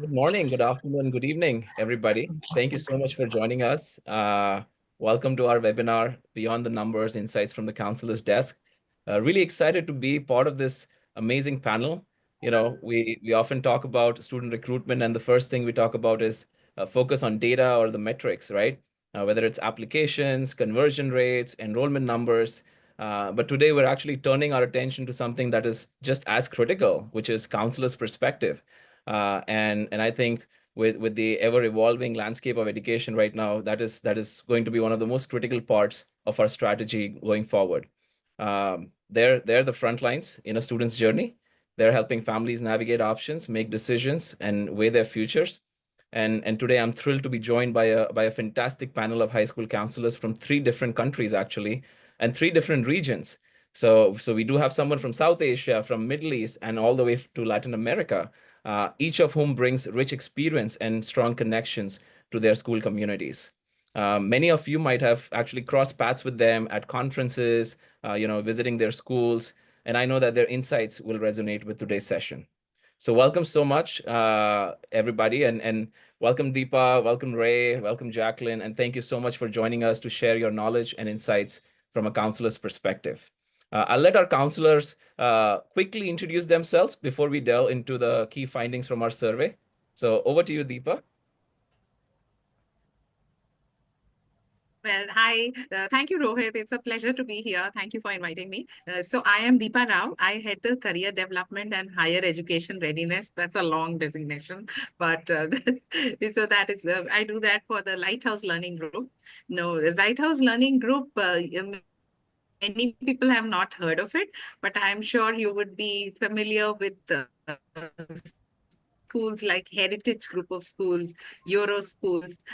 Good morning, good afternoon, good evening, everybody. Thank you so much for joining us. Welcome to our webinar, Beyond the Numbers, Insights from the Counselor's Desk. Really excited to be part of this amazing panel. We often talk about student recruitment, and the first thing we talk about is focus on data or the metrics, right? Whether it's applications, conversion rates, enrollment numbers. But today we're actually turning our attention to something that is just as critical, which is counselor's perspective. And I think with the ever evolving landscape of education right now, that is going to be one of the most critical parts of our strategy going forward. They're the front lines in a student's journey. They're helping families navigate options, make decisions, and weigh their futures. And today I'm thrilled to be joined by a fantastic panel of high school counselors from 3 different countries, actually, and 3 different regions. So we do have someone from South Asia, from Middle East, and all the way to Latin America, each of whom brings rich experience and strong connections to their school communities. Many of you might have actually crossed paths with them at conferences, visiting their schools, and I know that their insights will resonate with today's session. So welcome so much, everybody, and welcome Deepa, welcome Ray, welcome Jacqueline, and thank you so much for joining us to share your knowledge and insights from a counselor's perspective. I'll let our counselors quickly introduce themselves before we delve into the key findings from our survey. So over to you, Deepa. Well, hi. Thank you, Rohit. It's a pleasure to be here. Thank you for inviting me. So I am Deepa Rao. I head the Career Development and Higher Education Readiness. That's a long designation, but so that is I do that for the Lighthouse Learning Group. No, Lighthouse Learning Group. Many people have not heard of it, but I'm sure you would be familiar with schools like Heritage Group of Schools, Euro Schools,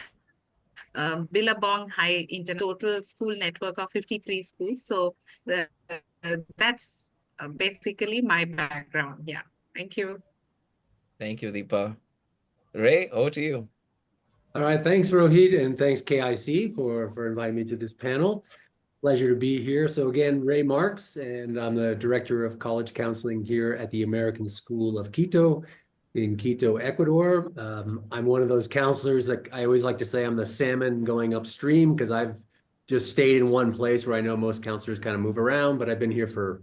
Billabong High total school network of 53 schools. So that's basically my background. Yeah. Thank you. Thank you, Deepa. Ray, over to you. All right, thanks, Rohit, and thanks, KIC, for inviting me to this panel. Pleasure to be here. So again, Ray Marks, and I'm the Director of College Counseling here at the American School of Quito in Quito, Ecuador. I'm one of those counselors that I always like to say I'm the salmon going upstream because I've just stayed in one place where I know most counselors kind of move around, but I've been here for,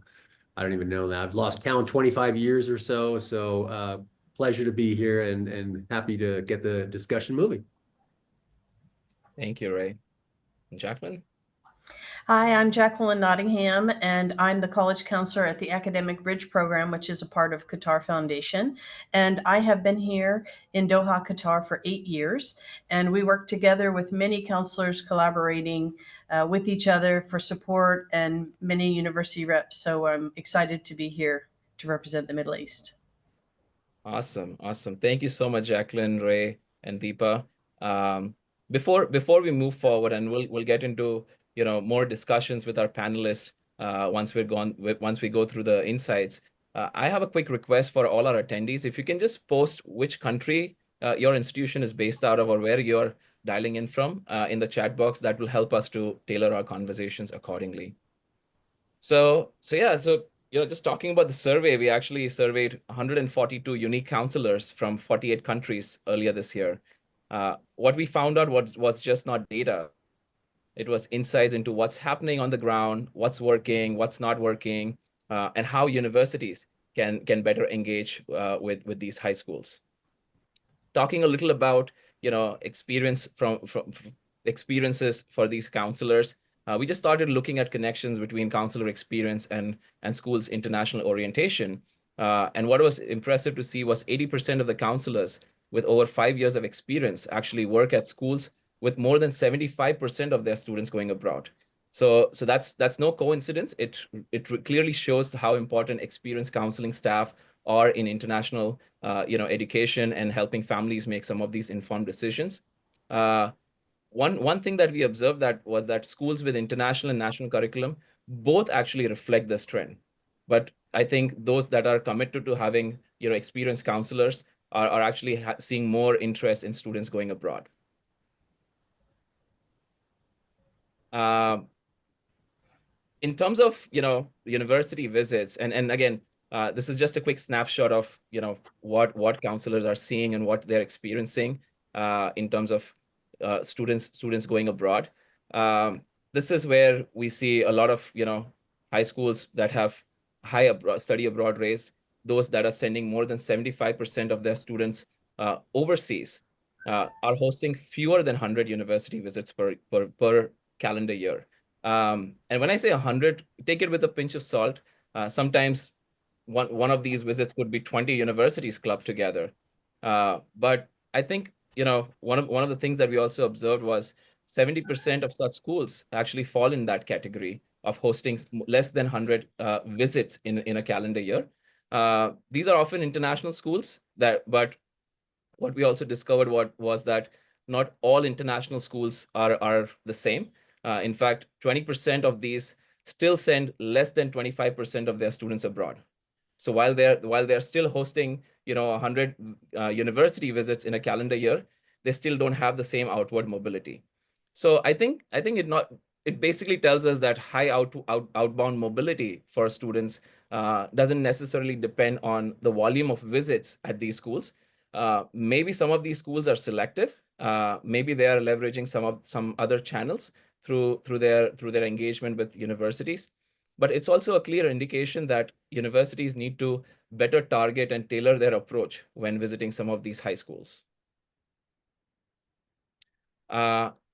I don't even know now, I've lost count, 25 years or so. So pleasure to be here and happy to get the discussion moving. Thank you, Ray. Jacqueline? Hi, I'm Jacqueline Nottingham, and I'm the college counselor at the Academic Bridge Program, which is a part of Qatar Foundation. And I have been here in Doha, Qatar for 8 years, and we work together with many counselors collaborating with each other for support and many university reps. So I'm excited to be here to represent the Middle East. Awesome, awesome. Thank you so much, Jacqueline, Ray, and Deepa. Before we move forward, and we'll get into more discussions with our panelists once we go through the insights. I have a quick request for all our attendees. If you can just post which country your institution is based out of or where you're dialing in from in the chat box, that will help us to tailor our conversations accordingly. So just talking about the survey, we actually surveyed 142 unique counselors from 48 countries earlier this year. What we found out was just not data. It was insights into what's happening on the ground, what's working, what's not working, and how universities can better engage with these high schools. Talking a little about experiences for these counselors. We just started looking at connections between counselor experience and schools' international orientation. And what was impressive to see was 80% of the counselors with over 5 years of experience actually work at schools with more than 75% of their students going abroad. So that's no coincidence. It clearly shows how important experienced counseling staff are in international education and helping families make some of these informed decisions. One thing that we observed was that schools with international and national curriculum both actually reflect this trend. But I think those that are committed to having experienced counselors are actually seeing more interest in students going abroad. In terms of university visits, and again, This is just a quick snapshot of, what counselors are seeing and what they're experiencing in terms of students going abroad. This is where we see a lot of, high schools that have high study abroad rates, those that are sending more than 75% of their students overseas, are hosting fewer than 100 university visits per calendar year. And when I say 100, take it with a pinch of salt. Sometimes one of these visits could be 20 universities clubbed together. But I think, one of the things that we also observed was 70% of such schools actually fall in that category of hosting less than 100 visits in a calendar year. These are often international schools, but what we also discovered was that not all international schools are the same. In fact, 20% of these still send less than 25% of their students abroad. So while they're still hosting, 100 university visits in a calendar year, they still don't have the same outward mobility. So I think it basically tells us that high outbound mobility for students doesn't necessarily depend on the volume of visits at these schools. Maybe some of these schools are selective. Maybe they are leveraging some other channels through their engagement with universities. But it's also a clear indication that universities need to better target and tailor their approach when visiting some of these high schools.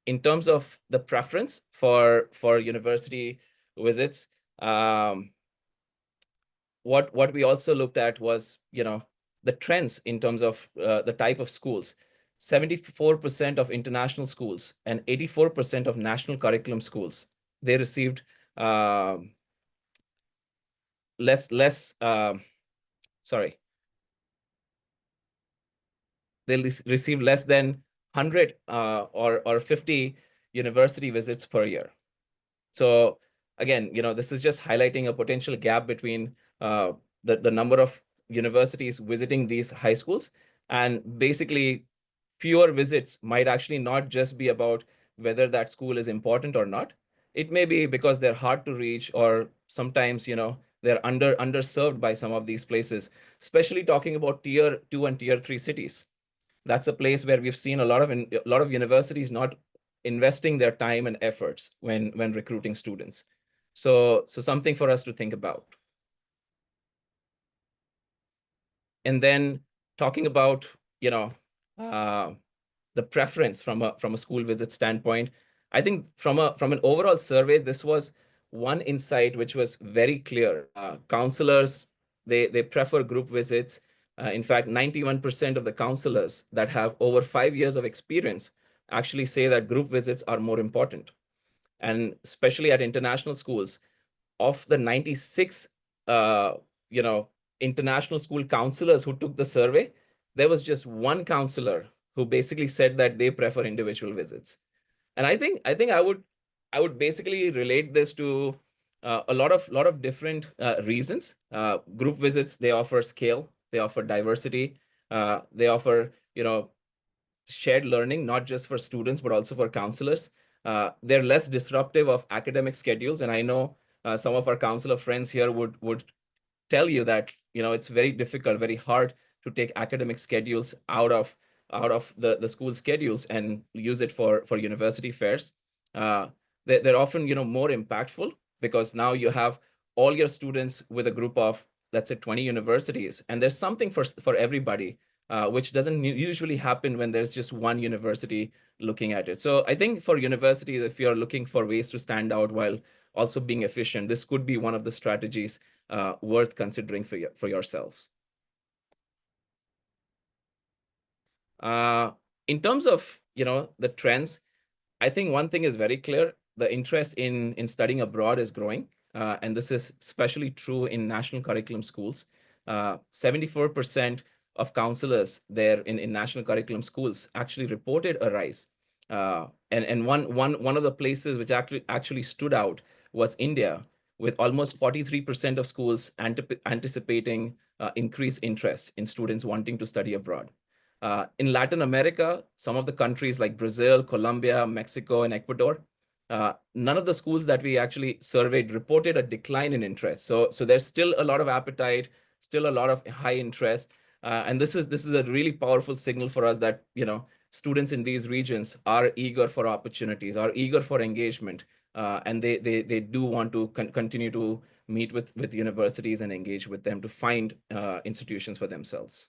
In terms of the preference for university visits, what we also looked at was, the trends in terms of the type of schools. 74% of international schools and 84% of national curriculum schools, they received they receive less than 100 or 50 university visits per year. So again, this is just highlighting a potential gap between the number of universities visiting these high schools, and basically fewer visits might actually not just be about whether that school is important or not. It may be because they're hard to reach, or sometimes, they're underserved by some of these places, especially talking about tier 2 and tier 3 cities. That's a place where we've seen a lot of universities not investing their time and efforts when recruiting students. So something for us to think about. And then talking about, the preference from a school visit standpoint, I think from an overall survey, this was one insight which was very clear. Counselors, they prefer group visits. In fact, 91% of the counselors that have over 5 years of experience actually say that group visits are more important. And especially at international schools, of the 96 international school counselors who took the survey, there was just one counselor who basically said that they prefer individual visits. And I think I would basically relate this to a lot of different reasons. Group visits, they offer scale, they offer diversity, they offer, shared learning, not just for students, but also for counselors. They're less disruptive of academic schedules. And I know some of our counselor friends here would tell you that, it's very difficult, very hard to take academic schedules out of the school schedules and use it for university fairs. They're often, more impactful, because now you have all your students with a group of, let's say, 20 universities, and there's something for everybody, which doesn't usually happen when there's just one university looking at it. So I think for universities, if you're looking for ways to stand out while also being efficient, this could be one of the strategies worth considering for yourselves. In terms of, the trends, I think one thing is very clear. The interest in studying abroad is growing. And this is especially true in national curriculum schools. 74% of counselors there in national curriculum schools actually reported a rise. And one of the places which actually stood out was India, with almost 43% of schools anticipating increased interest in students wanting to study abroad. In Latin America, some of the countries like Brazil, Colombia, Mexico, and Ecuador, none of the schools that we actually surveyed reported a decline in interest. So there's still a lot of appetite. still a lot of high interest. And this is a really powerful signal for us that, students in these regions are eager for opportunities, are eager for engagement, and they do want to continue to meet with universities and engage with them to find institutions for themselves.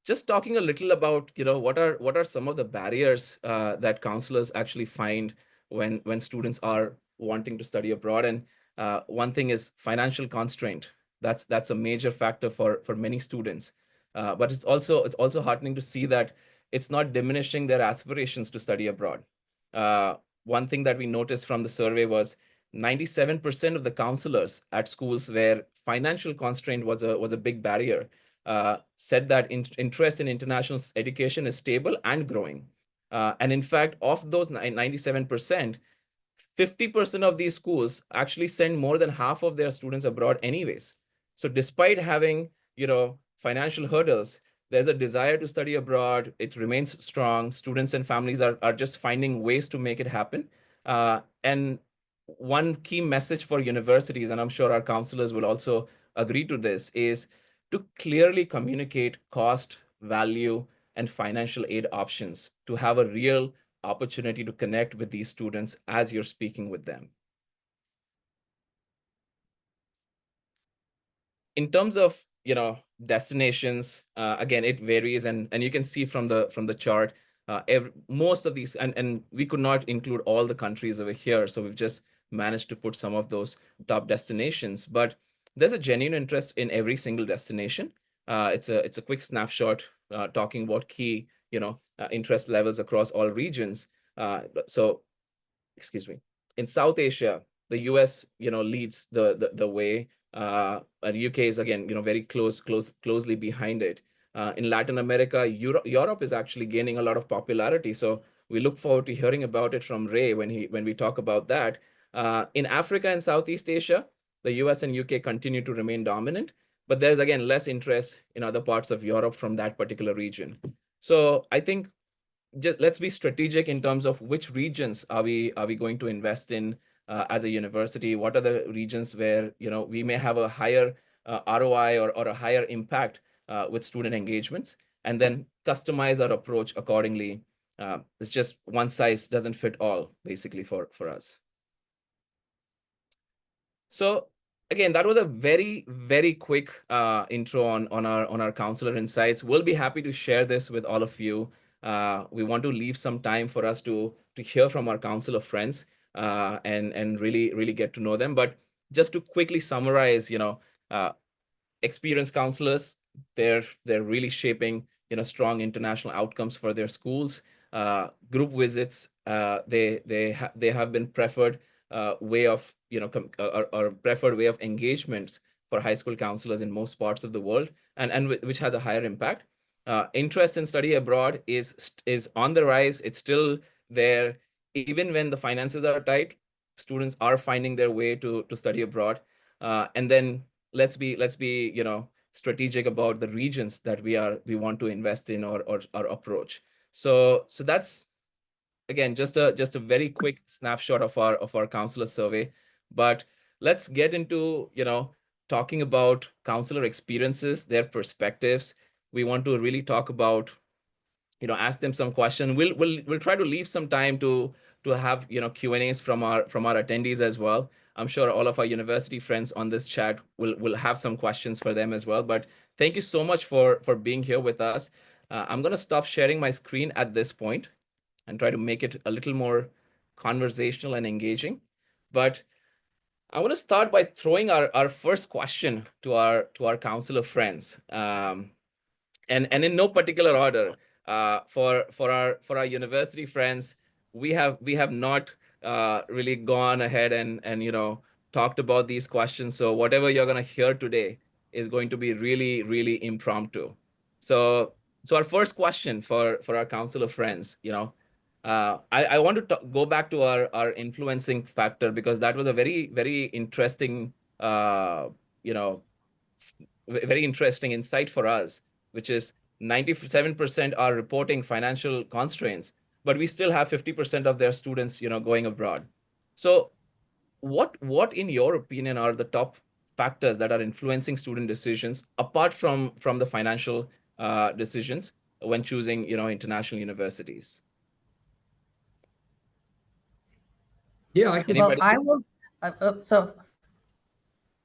Just talking a little about, what are some of the barriers that counselors actually find when students are wanting to study abroad. And one thing is financial constraint. That's a major factor for many students. But it's also heartening to see that it's not diminishing their aspirations to study abroad. One thing that we noticed from the survey was 97% of the counselors at schools where financial constraint was a big barrier said that interest in international education is stable and growing. And in fact, of those 97%, 50% of these schools actually send more than half of their students abroad anyways. So despite having, financial hurdles, there's a desire to study abroad. It remains strong. Students and families are just finding ways to make it happen. And one key message for universities, and I'm sure our counselors will also agree to this, is to clearly communicate cost, value, and financial aid options to have a real opportunity to connect with these students as you're speaking with them. In terms of, destinations, again, it varies, and you can see from the chart, most of these, and we could not include all the countries over here, so we've just managed to put some of those top destinations. But there's a genuine interest in every single destination. It's a quick snapshot talking about key, interest levels across all regions. So, excuse me. In South Asia, the US, leads the way. And UK is again, very closely behind it. In Latin America, Europe is actually gaining a lot of popularity. So we look forward to hearing about it from Ray when we talk about that. In Africa and Southeast Asia, the US and UK continue to remain dominant, but there's again less interest in other parts of Europe from that particular region. So I think let's be strategic in terms of which regions are we going to invest in as a university. What are the regions where we may have a higher ROI or a higher impact with student engagements, and then customize our approach accordingly. It's just one size doesn't fit all, basically, for us. So again, that was a very, very quick intro on our counselor insights. We'll be happy to share this with all of you. We want to leave some time for us to hear from our counselor friends and really get to know them. But just to quickly summarize, experienced counselors, they're really shaping strong international outcomes for their schools. Group visits, they have been preferred way of or preferred way of engagements for high school counselors in most parts of the world, and which has a higher impact. Interest in study abroad is on the rise. It's still there, even when the finances are tight. Students are finding their way to study abroad, and then let's be strategic about the regions that we want to invest in or approach. So that's again just a very quick snapshot of our counselor survey. But let's get into talking about counselor experiences, their perspectives. We want to really talk about ask them some questions. We'll try to leave some time to have Q&As from our attendees as well. I'm sure all of our university friends on this chat will have some questions for them as well. But thank you so much for being here with us. I'm going to stop sharing my screen at this point and try to make it a little more conversational and engaging. But I want to start by throwing our first question to our counselor friends, and in no particular order. For our university friends, we have not really gone ahead and talked about these questions. So whatever you're going to hear today is going to be really impromptu. So our first question for our counselor friends, I want to go back to our influencing factor, because that was a very interesting very interesting insight for us, which is 97% are reporting financial constraints, but we still have 50% of their students going abroad. So what in your opinion are the top factors that are influencing student decisions apart from the financial decisions when choosing, international universities? Yeah, I can. Well, Anybody? I will. So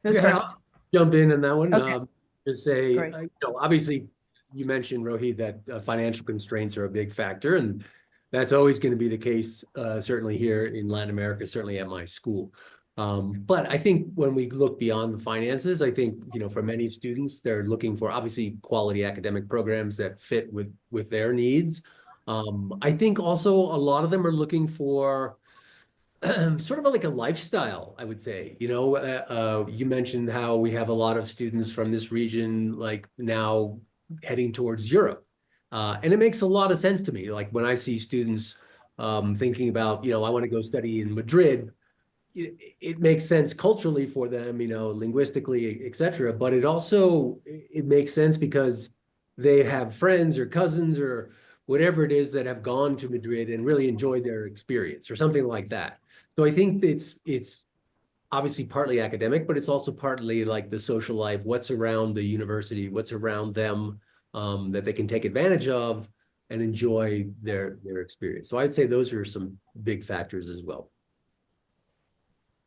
who's Yeah, first? I'll jump in on that one. Okay, To say, great. obviously, you mentioned, Rohit, that financial constraints are a big factor, and that's always going to be the case, certainly here in Latin America, certainly at my school. But I think when we look beyond the finances, I think, for many students, they're looking for obviously quality academic programs that fit with their needs. I think also a lot of them are looking for sort of like a lifestyle, I would say. You mentioned how we have a lot of students from this region, like now heading towards Europe. And it makes a lot of sense to me. Like when I see students thinking about, I want to go study in Madrid, it makes sense culturally for them, linguistically, et cetera. But it makes sense because they have friends or cousins or whatever it is that have gone to Madrid and really enjoyed their experience or something like that. So I think it's obviously partly academic, but it's also partly like the social life, what's around the university, what's around them, that they can take advantage of and enjoy their experience. So I'd say those are some big factors as well.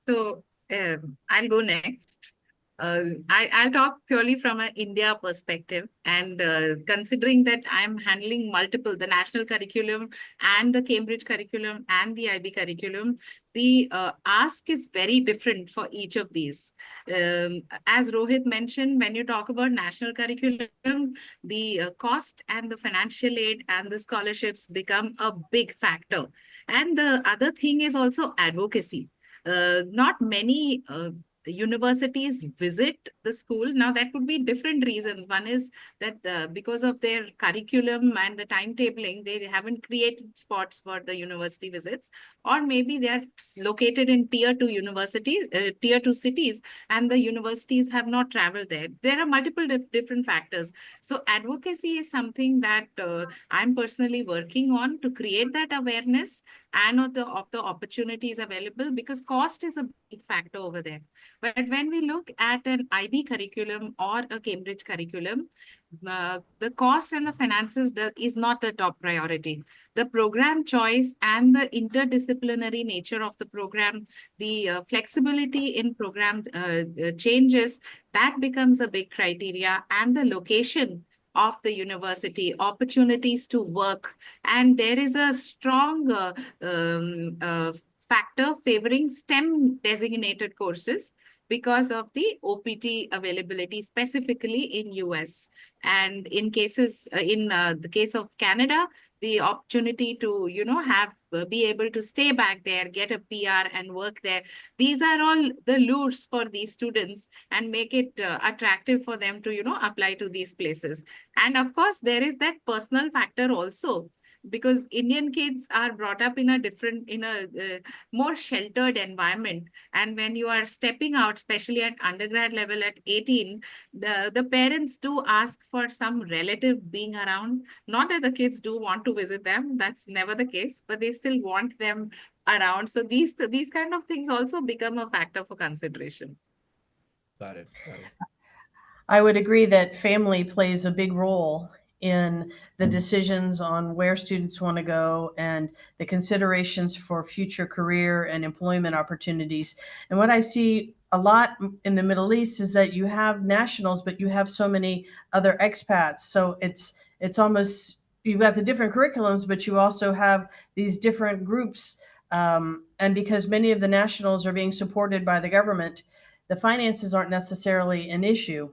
So I'll go next. I'll talk purely from an India perspective, and considering that I'm handling the national curriculum and the Cambridge curriculum and the IB curriculum, the ask is very different for each of these. As Rohit mentioned, when you talk about national curriculum, the cost and the financial aid and the scholarships become a big factor. And the other thing is also advocacy. Not many universities visit the school. Now, that could be different reasons. One is that because of their curriculum and the timetabling, they haven't created spots for the university visits, or maybe they are located in tier 2 universities, tier 2 cities, and the universities have not traveled there. There are multiple different factors. So advocacy is something that I'm personally working on to create that awareness and of the opportunities available, because cost is a big factor over there. But when we look at an IB curriculum or a Cambridge curriculum, the cost and the finances is not the top priority. The program choice and the interdisciplinary nature of the program, the flexibility in program changes, that becomes a big criteria, and the location of the university, opportunities to work. And there is a strong factor favoring STEM designated courses because of the OPT availability, specifically in US. And in cases, in the case of Canada, the opportunity to, be able to stay back there, get a PR and work there. These are all the lures for these students and make it attractive for them to, apply to these places. And of course, there is that personal factor also, because Indian kids are brought up in a more sheltered environment. And when you are stepping out, especially at undergrad level at 18, the parents do ask for some relative being around. Not that the kids do want to visit them, that's never the case, but they still want them around. So these kind of things also become a factor for consideration. Got it. Got it. I would agree that family plays a big role in the decisions on where students want to go and the considerations for future career and employment opportunities. And what I see a lot in the Middle East is that you have nationals, but you have so many other expats. So it's almost, you've got the different curriculums, but you also have these different groups. And because many of the nationals are being supported by the government, the finances aren't necessarily an issue.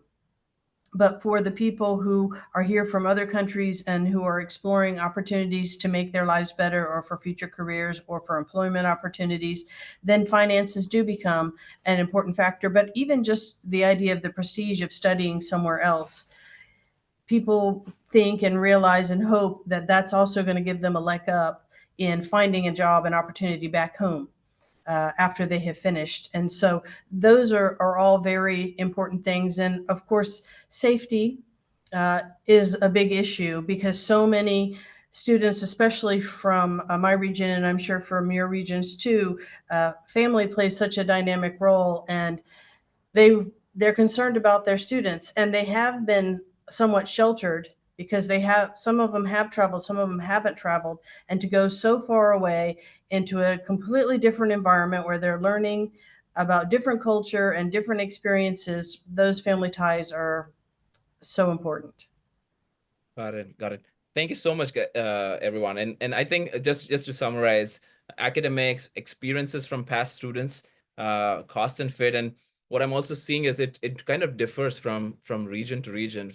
But for the people who are here from other countries and who are exploring opportunities to make their lives better, or for future careers, or for employment opportunities, then finances do become an important factor. But even just the idea of the prestige of studying somewhere else, people think and realize and hope that that's also going to give them a leg up in finding a job and opportunity back home after they have finished. And so those are all very important things. And of course, safety is a big issue, because so many students, especially from my region, and I'm sure from your regions too, family plays such a dynamic role, and they're concerned about their students, and they have been somewhat sheltered because some of them have traveled, some of them haven't traveled, and to go so far away into a completely different environment where they're learning about different culture and different experiences, those family ties are so important. Got it. Got it. Thank you so much, everyone. And I think just to summarize, academics, experiences from past students, cost and fit, and what I'm also seeing is it kind of differs from region to region.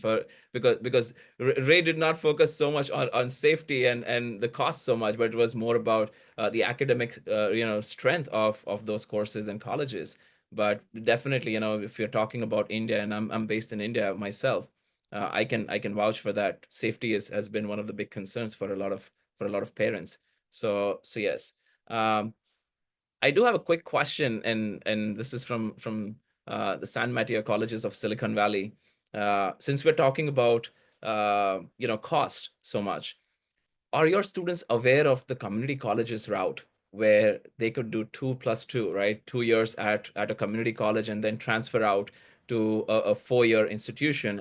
Because Ray did not focus so much on safety and the cost so much, but it was more about the academic strength of those courses and colleges. But definitely, if you're talking about India, and I'm based in India myself. I can vouch for that. Safety has been one of the big concerns for a lot of parents. So yes, I do have a quick question, and this is from the San Mateo colleges of Silicon Valley. Since we're talking about cost so much, are your students aware of the community colleges route where they could do 2+2, right? 2 years at a community college and then transfer out to a 4-year institution,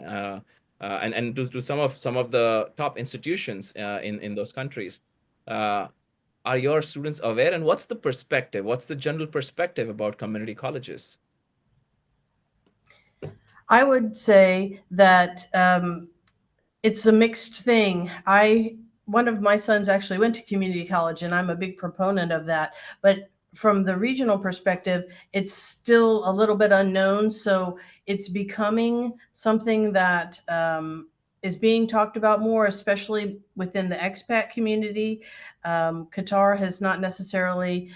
and to some of the top institutions in those countries. Are your students aware, and what's the perspective? What's the general perspective about community colleges? I would say that it's a mixed thing. One of my sons actually went to community college, and I'm a big proponent of that. But from the regional perspective, it's still a little bit unknown. So it's becoming something that is being talked about more, especially within the expat community. Qatar has not necessarily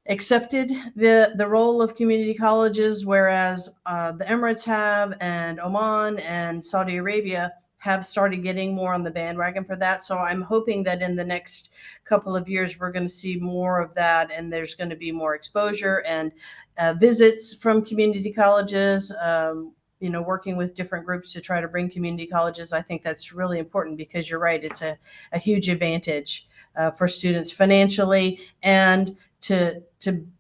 accepted the role of community colleges, whereas the Emirates have, and Oman and Saudi Arabia have started getting more on the bandwagon for that. So I'm hoping that in the next couple of years, we're going to see more of that, and there's going to be more exposure and visits from community colleges, working with different groups to try to bring community colleges. I think that's really important because you're right. It's a huge advantage for students financially and to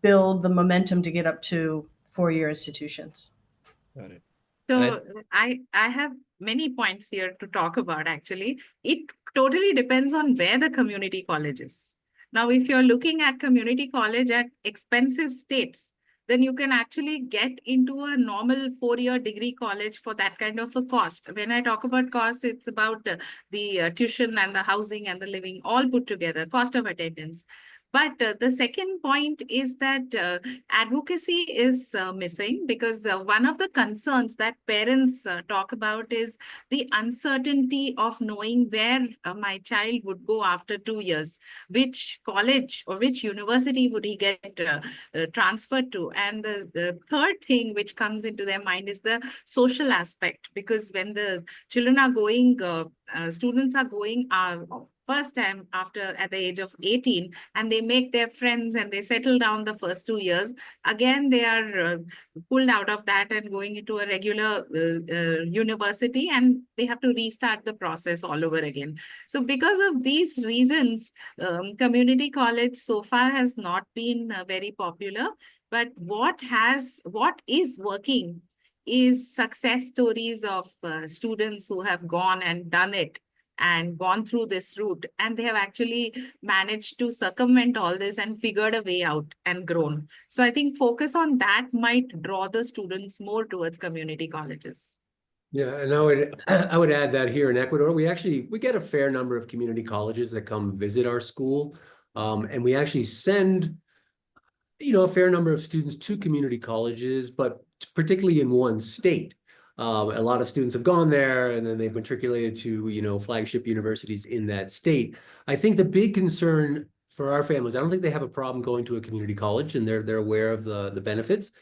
build the momentum to get up to 4-year institutions. Got it. So I have many points here to talk about, actually. It totally depends on where the community college is. Now, if you're looking at community college at expensive states, then you can actually get into a normal 4-year degree college for that kind of a cost. When I talk about cost, it's about the tuition and the housing and the living all put together, cost of attendance. But the second point is that advocacy is missing, because one of the concerns that parents talk about is the uncertainty of knowing where my child would go after 2 years, which college or which university would he get transferred to. And the third thing which comes into their mind is the social aspect, because when the children are going, students are going first time at the age of 18, and they make their friends and they settle down the first 2 years. Again, they are pulled out of that and going into a regular university, and they have to restart the process all over again. So because of these reasons, community college so far has not been very popular. But what is working is success stories of students who have gone and done it and gone through this route, and they have actually managed to circumvent all this and figured a way out and grown. So I think focus on that might draw the students more towards community colleges. Yeah, and I would add that here in Ecuador, we get a fair number of community colleges that come visit our school, and we actually send a fair number of students to community colleges, but particularly in one state. A lot of students have gone there and then they've matriculated to, flagship universities in that state. I think the big concern for our families, I don't think they have a problem going to a community college, and they're aware of the benefits.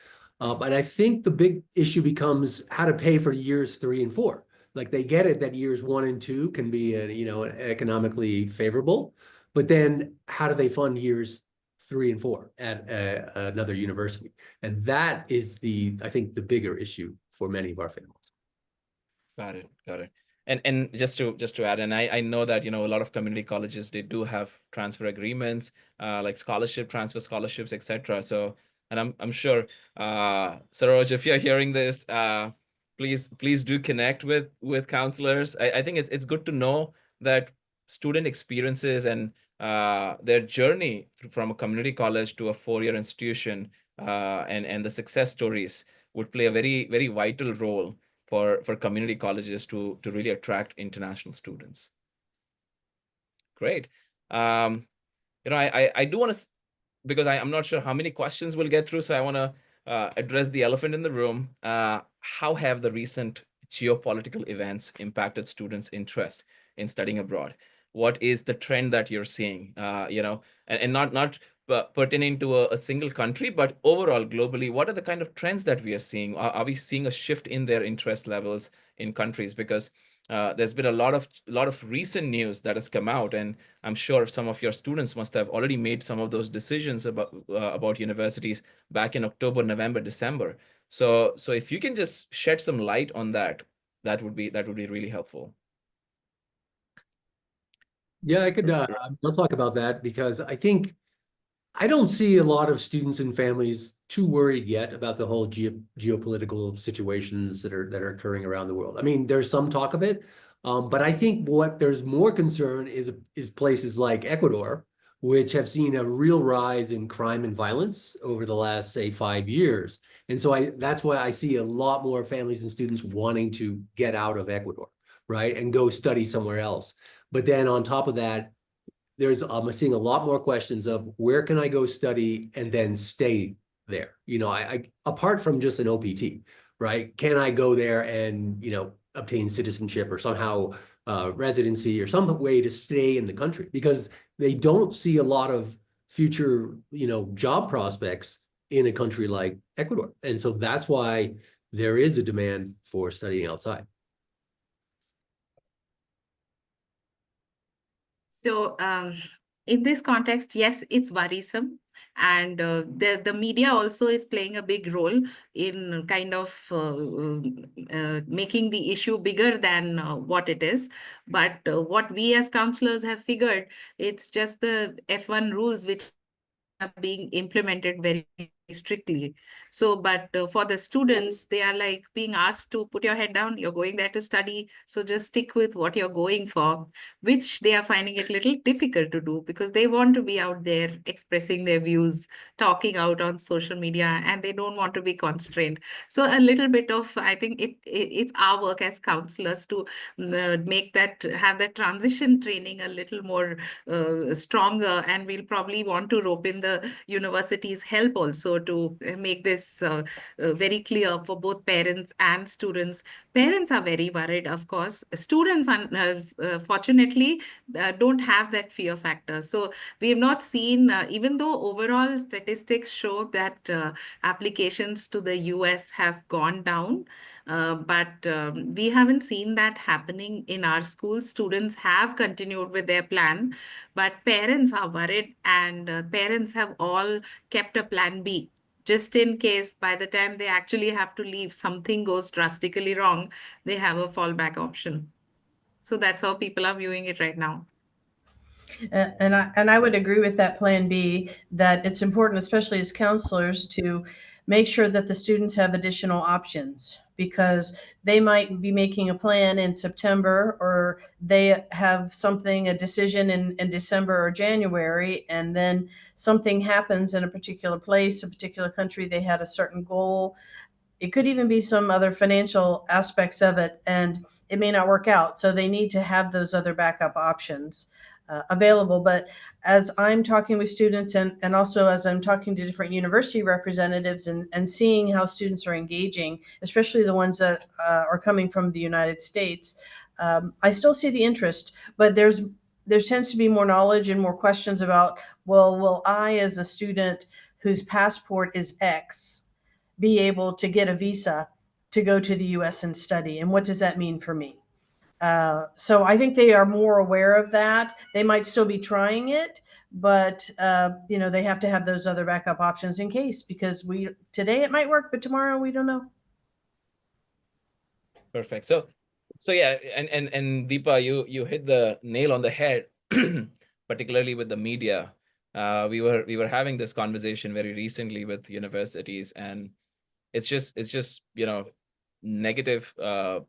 But I think the big issue becomes how to pay for years 3 and 4. Like, they get it that years 1 and 2 can be, economically favorable, but then how do they fund years 3 and 4 at another university? And that is I think the bigger issue for many of our families. Got it. And just to add, and I know that a lot of community colleges, they do have transfer agreements, like scholarship transfer scholarships, etc. So, and I'm sure, Saroj, if you're hearing this, please do connect with counselors. I think it's good to know that student experiences and their journey from a community college to a 4-year institution, and the success stories would play a very vital role for community colleges to really attract international students. Great. I do want to, because I'm not sure how many questions we'll get through, so I want to address the elephant in the room. How have the recent geopolitical events impacted students' interest in studying abroad? What is the trend that you're seeing? And not pertaining to a single country, but overall globally, what are the kind of trends that we are seeing? Are we seeing a shift in their interest levels in countries? Because there's been a lot of recent news that has come out, and I'm sure some of your students must have already made some of those decisions about universities back in October, November, December. So if you can just shed some light on that, that would be really helpful. Yeah, I'll talk about that because I don't see a lot of students and families too worried yet about the whole geopolitical situations that are occurring around the world. I mean, there's some talk of it, but I think what there's more concern is places like Ecuador, which have seen a real rise in crime and violence over the last, say, 5 years. And so that's why I see a lot more families and students wanting to get out of Ecuador, right, and go study somewhere else. But then on top of that, I'm seeing a lot more questions of where can I go study and then stay there? I apart from just an OPT, right? Can I go there and, obtain citizenship or somehow residency or some way to stay in the country? Because they don't see a lot of future, job prospects in a country like Ecuador. And so that's why there is a demand for studying outside. So, in this context, yes, it's worrisome. And the media also is playing a big role in kind of making the issue bigger than what it is. But what we as counselors have figured, it's just the F1 rules which are being implemented very strictly. So, but for the students, they are like being asked to put your head down. You're going there to study, so just stick with what you're going for, which they are finding it a little difficult to do because they want to be out there expressing their views, talking out on social media, and they don't want to be constrained. So a little bit of, I think it's our work as counselors to have that transition training a little more stronger, and we'll probably want to rope in the university's help also to make this very clear for both parents and students. Parents are very worried, of course. Students, fortunately, don't have that fear factor. So we have not seen, even though overall statistics show that applications to the US have gone down, but we haven't seen that happening in our schools. Students have continued with their plan, but parents are worried, and parents have all kept a plan B just in case by the time they actually have to leave, something goes drastically wrong, they have a fallback option. So that's how people are viewing it right now. And I would agree with that plan B, that it's important, especially as counselors, to make sure that the students have additional options, because they might be making a plan in September, or they have a decision in December or January, and then something happens in a particular place, a particular country. They had a certain goal. It could even be some other financial aspects of it, and it may not work out. So they need to have those other backup options available. But as I'm talking with students, and also as I'm talking to different university representatives, and seeing how students are engaging, especially the ones that are coming from the United States, I still see the interest, but there tends to be more knowledge and more questions about, well, will I, as a student whose passport is X, be able to get a visa to go to the US and study? And what does that mean for me? So I think they are more aware of that. They might still be trying it, but they have to have those other backup options in case, because today it might work, but tomorrow we don't know. Perfect. So So yeah, and Deepa, you hit the nail on the head, particularly with the media. We were having this conversation very recently with universities, and it's just negative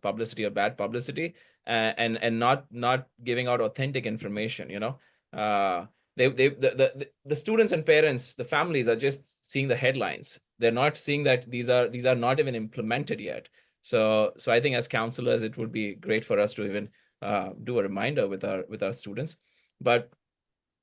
publicity or bad publicity, and not giving out authentic information. Uh, the students and parents, the families are just seeing the headlines. They're not seeing that these are not even implemented yet. So I think as counselors, it would be great for us to even do a reminder with our students. But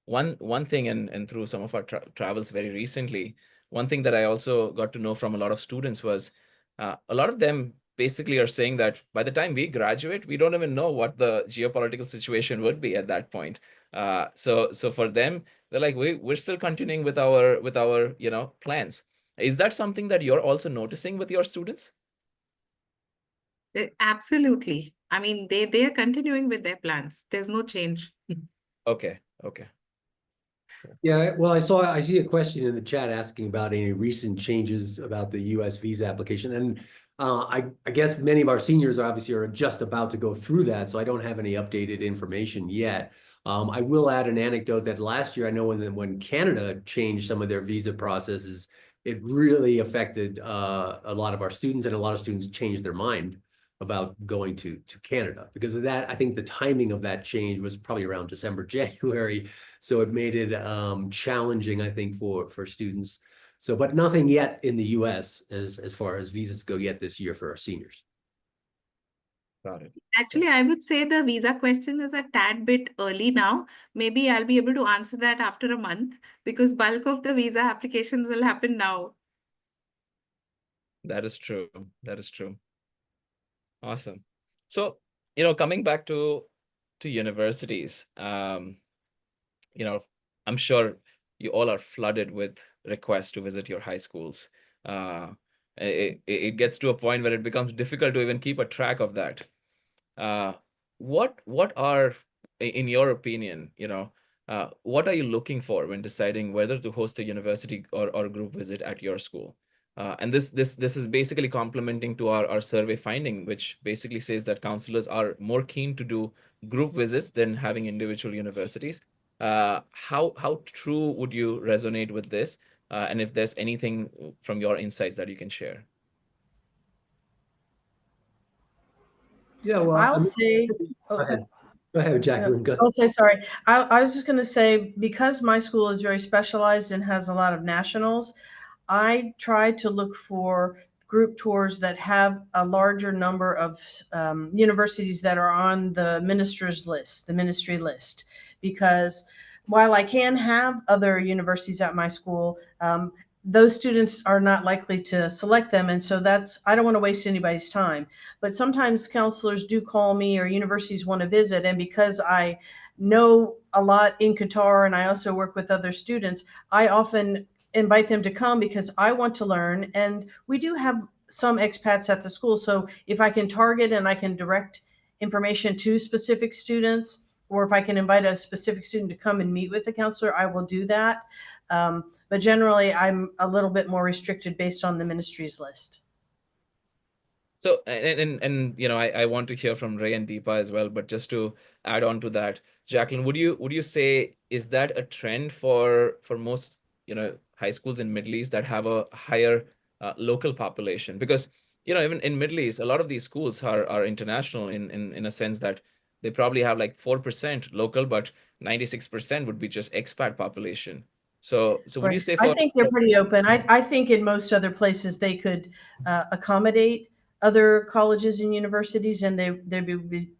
one thing, and through some of our travels very recently, one thing that I also got to know from a lot of students was a lot of them basically are saying that by the time we graduate, we don't even know what the geopolitical situation would be at that point. So for them, they're like, we're still continuing with our plans. Is that something that you're also noticing with your students? Absolutely. I mean, they are continuing with their plans. There's no change. Okay. Yeah, well, I see a question in the chat asking about any recent changes about the U.S. visa application, and I guess many of our seniors obviously are just about to go through that, so I don't have any updated information yet. I will add an anecdote that last year, I know when Canada changed some of their visa processes, it really affected a lot of our students, and a lot of students changed their mind about going to Canada because of that. I think the timing of that change was probably around December, January. So it made it challenging, I think, for students. So, but nothing yet in the U.S. as far as visas go yet this year for our seniors. Got it. Actually, I would say the visa question is a tad bit early now. Maybe I'll be able to answer that after a month because bulk of the visa applications will happen now. That is true. Awesome. So, coming back to universities, I'm sure you all are flooded with requests to visit your high schools. It gets to a point where it becomes difficult to even keep a track of that. What are, in your opinion, what are you looking for when deciding whether to host a university or group visit at your school? And this is basically complementing to our survey finding, which basically says that counselors are more keen to do group visits than having individual universities. How true would you resonate with this? And if there's anything from your insights that you can share? Yeah, well, I'll say, go ahead, Jacqueline. Go ahead. I'll say sorry. I was just going to say, because my school is very specialized and has a lot of nationals, I try to look for group tours that have a larger number of universities that are on the ministry list, because while I can have other universities at my school, those students are not likely to select them. And so I don't want to waste anybody's time. But sometimes counselors do call me or universities want to visit. And because I know a lot in Qatar and I also work with other students, I often invite them to come because I want to learn. And we do have some expats at the school. So if I can target and I can direct information to specific students, or if I can invite a specific student to come and meet with the counselor, I will do that. But generally, I'm a little bit more restricted based on the ministry's list. So, and I want to hear from Ray and Deepa as well, but just to add on to that, Jacqueline, would you say, is that a trend for most high schools in Middle East that have a higher local population? Because even in Middle East, a lot of these schools are international in a sense that they probably have like 4% local, but 96% would be just expat population. So would you say I think they're pretty open. I think in most other places they could accommodate other colleges and universities, and they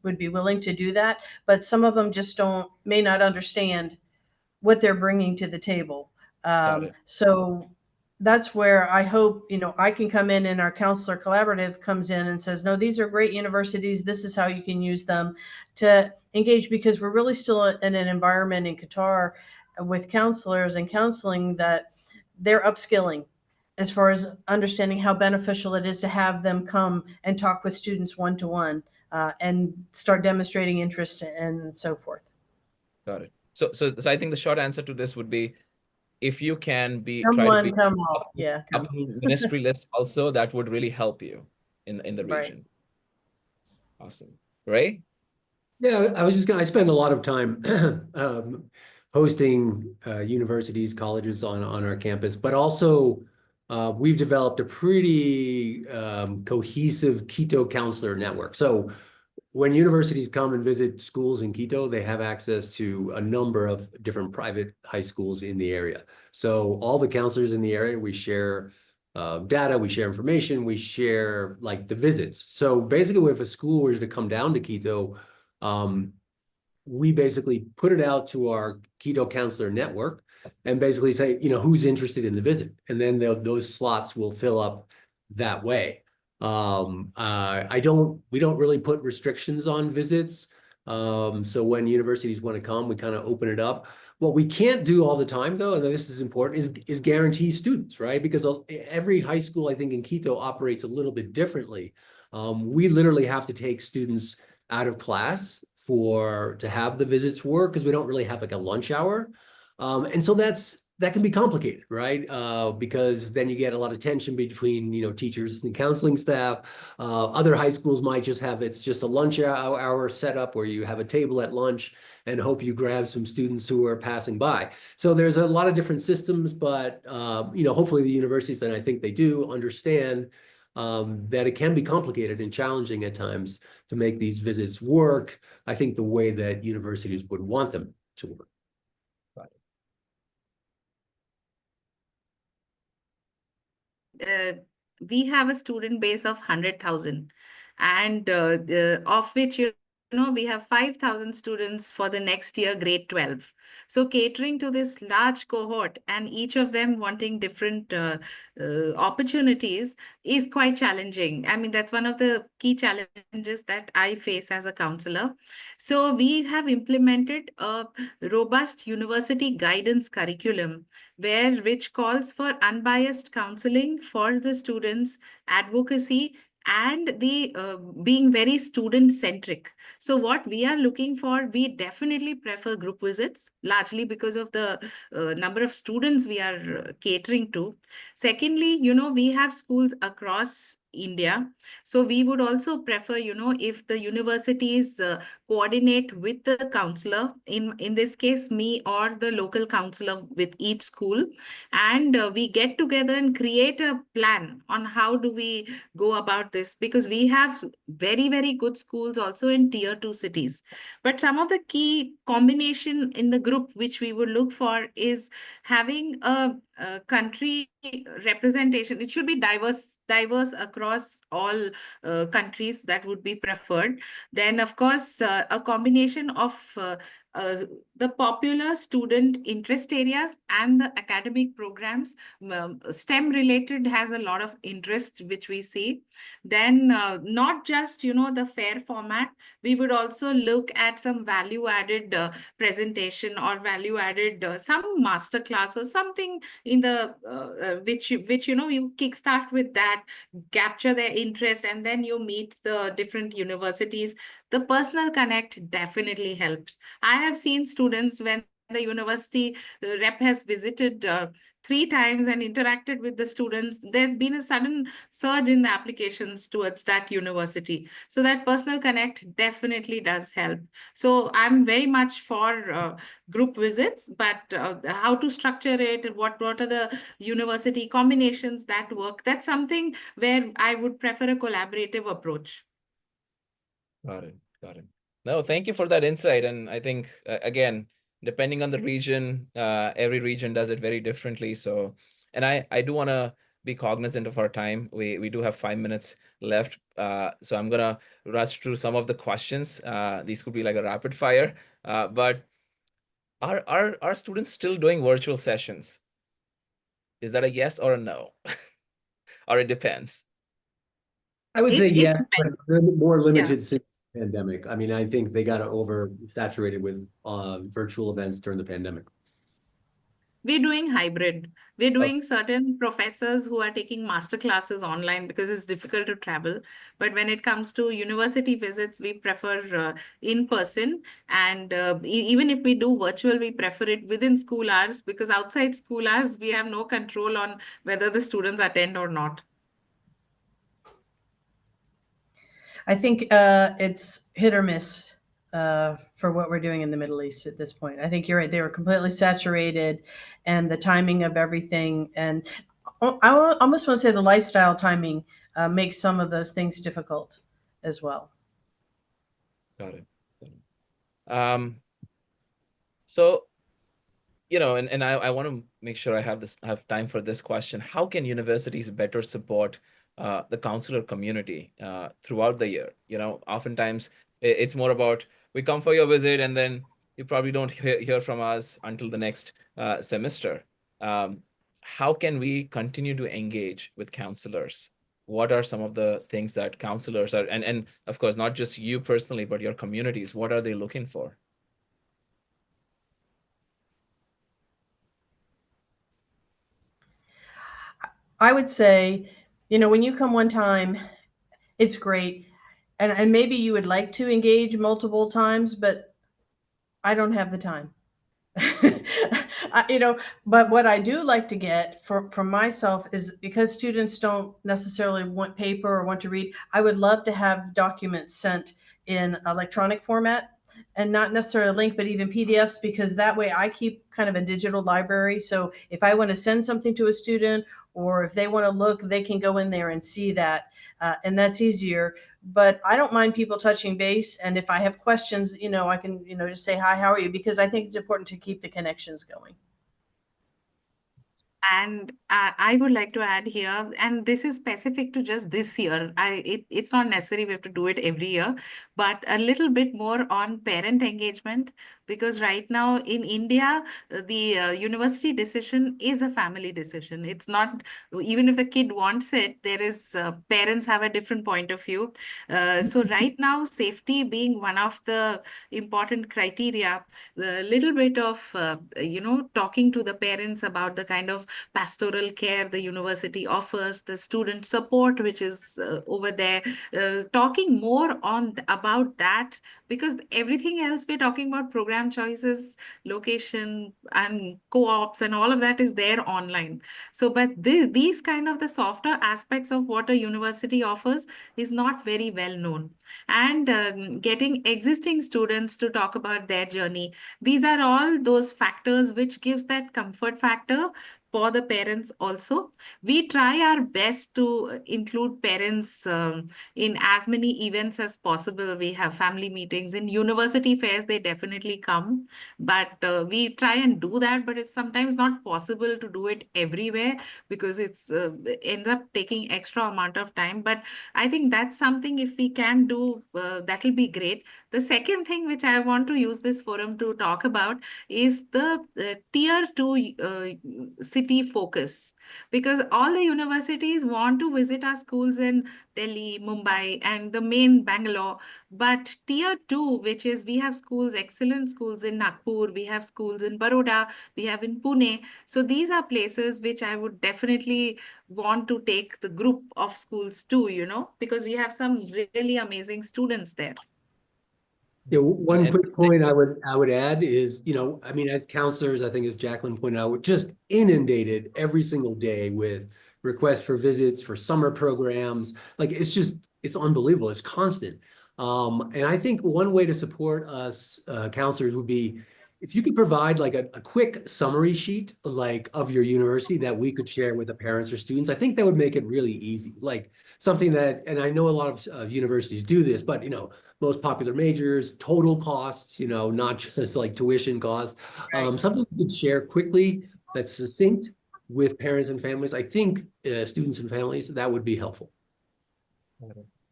would be willing to do that. But some of them just may not understand what they're bringing to the table. So that's where I hope, I can come in and our counselor collaborative comes in and says, no, these are great universities. This is how you can use them to engage, because we're really still in an environment in Qatar with counselors and counseling that they're upskilling as far as understanding how beneficial it is to have them come and talk with students one-to-one and start demonstrating interest and so forth. Got it. So I think the short answer to this would be, if you can come up ministry list also, that would really help you in the region. Right. Awesome. Ray? Yeah, I spend a lot of time hosting universities, colleges on our campus, but also we've developed a pretty cohesive Quito counselor network. So when universities come and visit schools in Quito, they have access to a number of different private high schools in the area. So all the counselors in the area, we share data, we share information, we share like the visits. So basically, if a school were to come down to Quito, we basically put it out to our Quito counselor network and basically say, who's interested in the visit, and then those slots will fill up that way. We don't really put restrictions on visits. So when universities want to come, we kind of open it up. What we can't do all the time, though, and this is important, is guarantee students, right? Because every high school, I think, in Quito operates a little bit differently. We literally have to take students out of class to have the visits work, because we don't really have like a lunch hour. And so that can be complicated, right? Because then you get a lot of tension between, teachers and counseling staff. Other high schools might just have, it's just a lunch hour setup where you have a table at lunch and hope you grab some students who are passing by. So there's a lot of different systems, but, hopefully the universities, and I think they do, understand that it can be complicated and challenging at times to make these visits work, I think, the way that universities would want them to work. We have a student base of 100,000, and of which, we have 5,000 students for the next year, grade 12. So catering to this large cohort and each of them wanting different opportunities is quite challenging. I mean, that's one of the key challenges that I face as a counselor. So we have implemented a robust university guidance curriculum which calls for unbiased counseling for the students, advocacy, and the being very student centric. So what we are looking for, we definitely prefer group visits, largely because of the number of students we are catering to. Secondly, we have schools across India. So we would also prefer, if the universities coordinate with the counselor, in this case, me or the local counselor with each school, and we get together and create a plan on how do we go about this, because we have very, very good schools also in tier 2 cities. But some of the key combination in the group which we would look for is having a country representation. It should be diverse across all countries. That would be preferred. Then, of course, a combination of the popular student interest areas and the academic programs. STEM related has a lot of interest, which we see. Then not just, the fair format, we would also look at some value added presentation or value added some master class or something in the which you kickstart with that, capture their interest, and then you meet the different universities. The personal connect definitely helps. I have seen students, when the university rep has visited 3 times and interacted with the students, there's been a sudden surge in the applications towards that university. So that personal connect definitely does help. So I'm very much for group visits, but how to structure it, what are the university combinations that work, that's something where I would prefer a collaborative approach. Got it. No, thank you for that insight. And I think, again, depending on the region, every region does it very differently. So, and I do want to be cognizant of our time. We do have 5 minutes left. So I'm going to rush through some of the questions. These could be like a rapid fire. But are students still doing virtual sessions? Is that a yes or a no? Or it depends? I would say yes, but depends. they're more limited since the pandemic. I mean, I think they got oversaturated with virtual events during the pandemic. We're doing hybrid. We're doing certain professors who are taking master classes online because it's difficult to travel. But when it comes to university visits, we prefer in person. And even if we do virtual, we prefer it within school hours, because outside school hours, we have no control on whether the students attend or not. I think it's hit or miss for what we're doing in the Middle East at this point. I think you're right. They were completely saturated, and the timing of everything, and I almost want to say the lifestyle timing makes some of those things difficult as well. Got it. So, and I want to make sure I have time for this question. How can universities better support the counselor community throughout the year? Oftentimes it's more about we come for your visit and then you probably don't hear from us until the next semester. How can we continue to engage with counselors? What are some of the things that counselors are, and of course, not just you personally, but your communities, what are they looking for? I would say, when you come one time, it's great. And maybe you would like to engage multiple times, but I don't have the time. But what I do like to get from myself is, because students don't necessarily want paper or want to read, I would love to have documents sent in electronic format, and not necessarily a link, but even PDFs, because that way I keep kind of a digital library. So if I want to send something to a student, or if they want to look, they can go in there and see that. And that's easier. But I don't mind people touching base. And if I have questions, I can, just say, hi, how are you? Because I think it's important to keep the connections going. And I would like to add here, and this is specific to just this year. It's not necessary we have to do it every year, but a little bit more on parent engagement, because right now in India, the university decision is a family decision. It's not, even if the kid wants it, there is parents have a different point of view. So right now, safety being one of the important criteria, the little bit of talking to the parents about the kind of pastoral care the university offers, the student support which is over there, talking more about that, because everything else we're talking about, program choices, location, and co-ops, and all of that is there online. So, but these kind of the softer aspects of what a university offers is not very well known. And getting existing students to talk about their journey, these are all those factors which gives that comfort factor for the parents also. We try our best to include parents in as many events as possible. We have family meetings. In university fairs, they definitely come. But we try and do that, but it's sometimes not possible to do it everywhere, because it's ends up taking extra amount of time. But I think that's something, if we can do, that will be great. The second thing which I want to use this forum to talk about is the tier 2 city focus, because all the universities want to visit our schools in Delhi, Mumbai, and the main Bangalore. But tier 2, which is, we have schools, excellent schools in Nagpur, we have schools in Baroda, we have in Pune. So these are places which I would definitely want to take the group of schools to, because we have some really amazing students there. Yeah, one quick point I would add is, I mean, as counselors, I think as Jacqueline pointed out, we're just inundated every single day with requests for visits, for summer programs. Like, it's unbelievable. It's constant. And I think one way to support us counselors would be if you could provide like a quick summary sheet like of your university that we could share with the parents or students. I think that would make it really easy. Like something that, and I know a lot of universities do this, but most popular majors, total costs, not just like tuition costs. Right. Something you could share quickly that's succinct with parents and families. I think students and families, that would be helpful.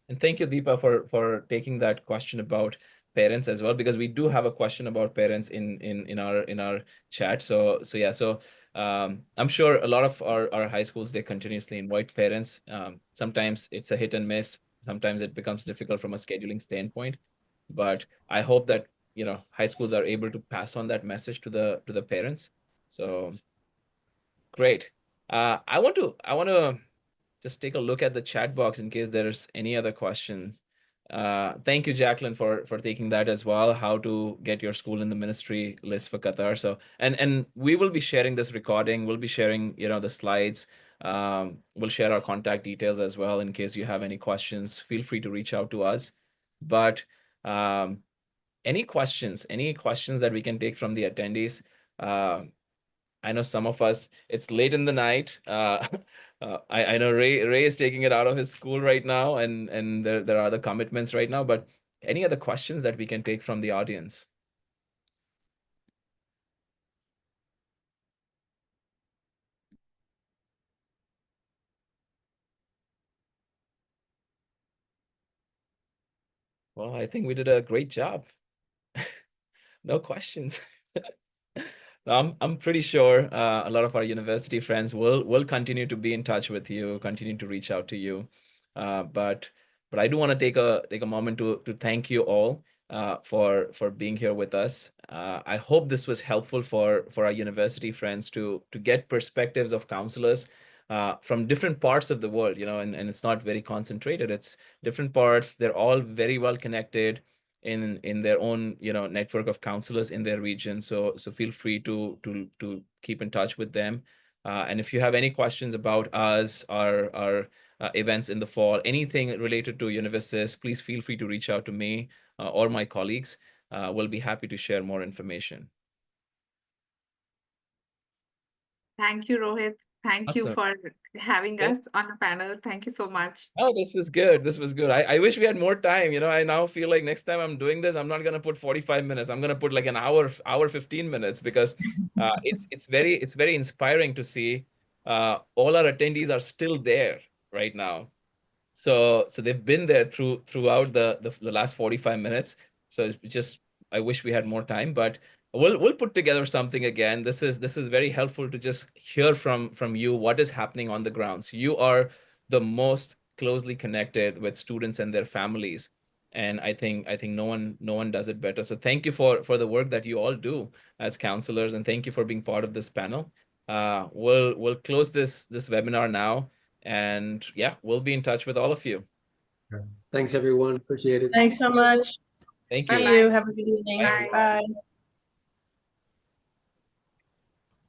And thank you, Deepa, for taking that question about parents as well, because we do have a question about parents in our chat. So yeah, I'm sure a lot of our high schools, they continuously invite parents. Sometimes it's a hit and miss. Sometimes it becomes difficult from a scheduling standpoint. But I hope that high schools are able to pass on that message to the parents. So great. I want to just take a look at the chat box in case there's any other questions. Thank you, Jacqueline, for taking that as well. How to get your school in the ministry list for Qatar. So, and we will be sharing this recording. We'll be sharing, the slides. We'll share our contact details as well in case you have any questions. Feel free to reach out to us. But any questions that we can take from the attendees? I know some of us, it's late in the night. I know Ray is taking it out of his school right now, and there are other commitments right now. But any other questions that we can take from the audience? Well, I think we did a great job. No questions. I'm pretty sure a lot of our university friends will continue to be in touch with you, continue to reach out to you. But I do want to take a moment to thank you all for being here with us. I hope this was helpful for our university friends to get perspectives of counselors from different parts of the world, and it's not very concentrated. It's different parts. They're all very well connected in their own network of counselors in their region. So feel free to keep in touch with them. And if you have any questions about us, our events in the fall, anything related to UnivAssist, please feel free to reach out to me or my colleagues. We'll be happy to share more information. Thank you, Rohit. Thank you Awesome. for having us on the panel. Thank you so much. Oh, this was good. This was good. I wish we had more time. I now feel like next time I'm doing this, I'm not gonna put 45 minutes. I'm gonna put like an hour, 15 minutes, because it's very inspiring to see all our attendees are still there right now. So they've been there throughout the last 45 minutes. So it's just, I wish we had more time, but we'll put together something again. This is very helpful to just hear from you what is happening on the ground. So you are the most closely connected with students and their families, and I think no one does it better. So thank you for the work that you all do as counselors, and thank you for being part of this panel. We'll close this webinar now. And yeah, we'll be in touch with all of you. Thanks, everyone. Appreciate it. Thanks so much. Thank See you. Bye-bye. you. Have a good evening. Bye. Bye.